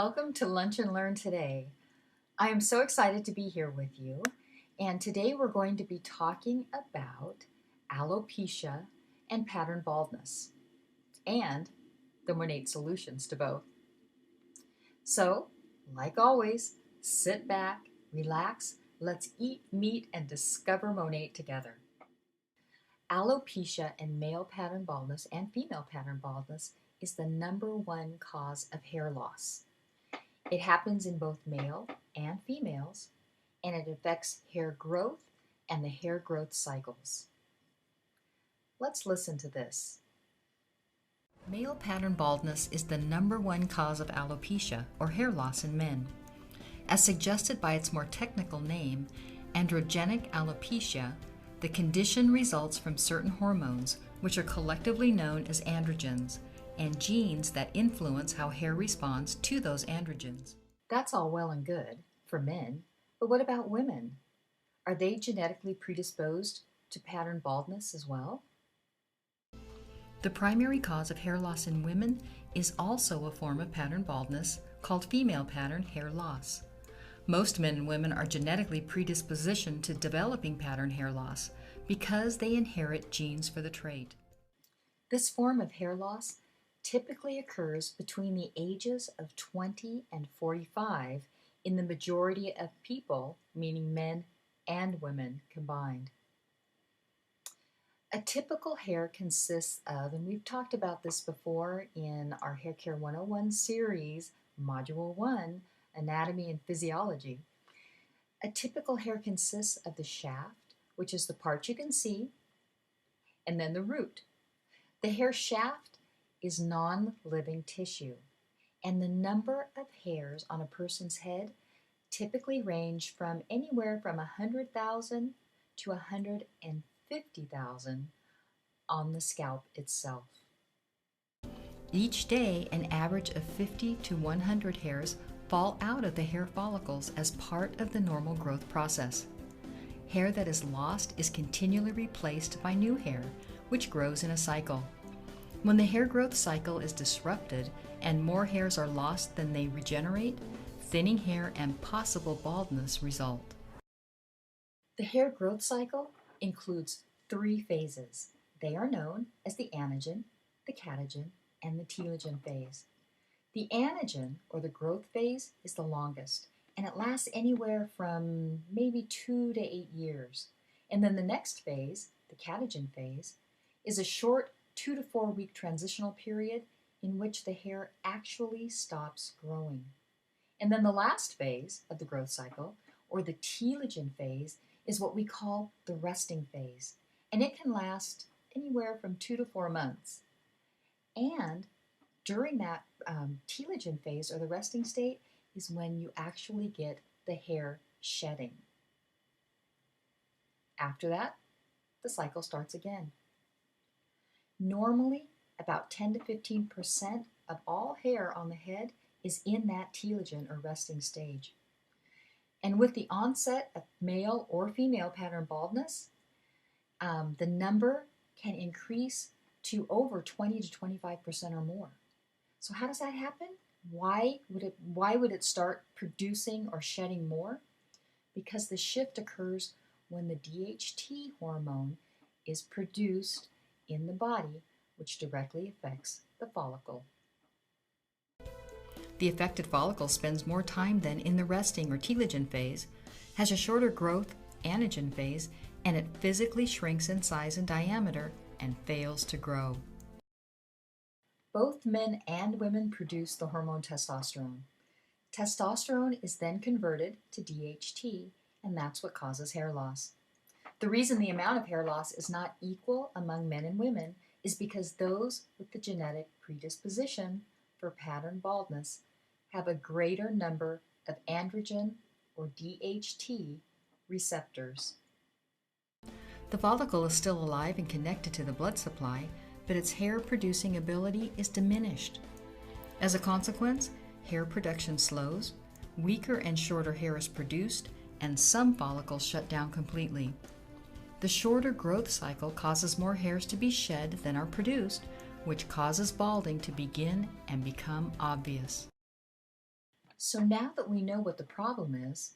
Welcome to Lunch and Learn today. I am so excited to be here with you, and today we're going to be talking about alopecia and pattern baldness, and the Monat solutions to both. So, like always, sit back, relax, let's eat, meet, and discover Monat together. Alopecia and male pattern baldness and female pattern baldness is the #1 cause of hair loss. It happens in both male and females, and it affects hair growth and the hair growth cycles. Let's listen to this. Male pattern baldness is the #1 cause of alopecia, or hair loss in men. As suggested by its more technical name, androgenic alopecia, the condition results from certain hormones, which are collectively known as androgens, and genes that influence how hair responds to those androgens. That's all well and good for men, but what about women? Are they genetically predisposed to pattern baldness as well? The primary cause of hair loss in women is also a form of pattern baldness called female pattern hair loss. Most men and women are genetically predispositioned to developing pattern hair loss because they inherit genes for the trait. This form of hair loss typically occurs between the ages of 20 and 45 in the majority of people, meaning men and women combined. A typical hair consists of, and we've talked about this before in our Hair Care 101 series, Module 1, Anatomy and Physiology. A typical hair consists of the shaft, which is the part you can see, and then the root. The hair shaft is non-living tissue, and the number of hairs on a person's head typically range from anywhere from 100,000 to 150,000 on the scalp itself. Each day, an average of 50 to 100 hairs fall out of the hair follicles as part of the normal growth process. Hair that is lost is continually replaced by new hair, which grows in a cycle. When the hair growth cycle is disrupted and more hairs are lost than they regenerate, thinning hair and possible baldness result. The hair growth cycle includes 3 phases. They are known as the anagen, the catagen, and the telogen phase. The anagen, or the growth phase, is the longest, and it lasts anywhere from maybe 2 to 8 years. And then the next phase, the catagen phase, is a short 2 to 4 week transitional period in which the hair actually stops growing. And then the last phase of the growth cycle, or the telogen phase, is what we call the resting phase. And it can last anywhere from 2 to 4 months. And during that telogen phase, or the resting state, is when you actually get the hair shedding. After that, the cycle starts again. Normally, about 10 to 15% of all hair on the head is in that telogen, or resting stage. And with the onset of male or female pattern baldness, the number can increase to over 20 to 25% or more. So how does that happen? Why would it start producing or shedding more? Because the shift occurs when the DHT hormone is produced in the body, which directly affects the follicle. The affected follicle spends more time then in the resting or telogen phase, has a shorter growth anagen phase, and it physically shrinks in size and diameter and fails to grow. Both men and women produce the hormone testosterone. Testosterone is then converted to DHT, and that's what causes hair loss. The reason the amount of hair loss is not equal among men and women is because those with the genetic predisposition for pattern baldness have a greater number of androgen, or DHT, receptors. The follicle is still alive and connected to the blood supply, but its hair-producing ability is diminished. As a consequence, hair production slows, weaker and shorter hair is produced, and some follicles shut down completely. The shorter growth cycle causes more hairs to be shed than are produced, which causes balding to begin and become obvious. So now that we know what the problem is,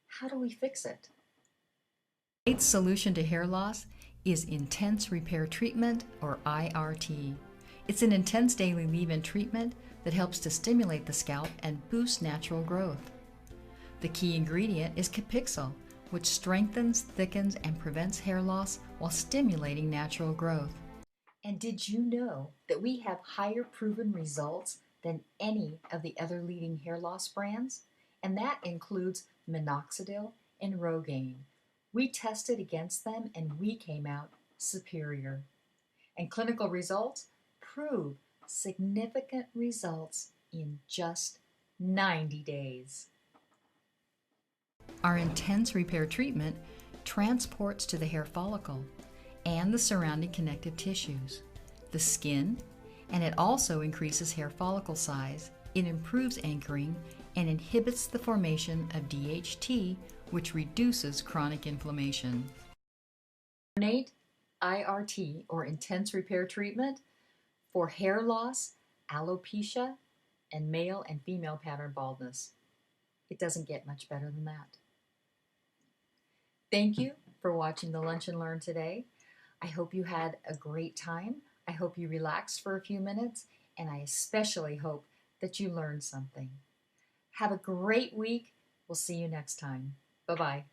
how do we fix it? Its solution to hair loss is Intense Repair Treatment, or IRT. It's an intense daily leave-in treatment that helps to stimulate the scalp and boost natural growth. The key ingredient is Capixyl, which strengthens, thickens, and prevents hair loss while stimulating natural growth. And did you know that we have higher proven results than any of the other leading hair loss brands? And that includes minoxidil and Rogaine. We tested against them and we came out superior. And clinical results prove significant results in just 90 days. Our Intense Repair Treatment transports to the hair follicle and the surrounding connective tissues, the skin, and it also increases hair follicle size. It improves anchoring and inhibits the formation of DHT, which reduces chronic inflammation. Monat IRT, or Intense Repair Treatment, for hair loss, alopecia, and male and female pattern baldness. It doesn't get much better than that. Thank you for watching the Lunch and Learn today. I hope you had a great time. I hope you relaxed for a few minutes, and I especially hope that you learned something. Have a great week. We'll see you next time. Bye-bye.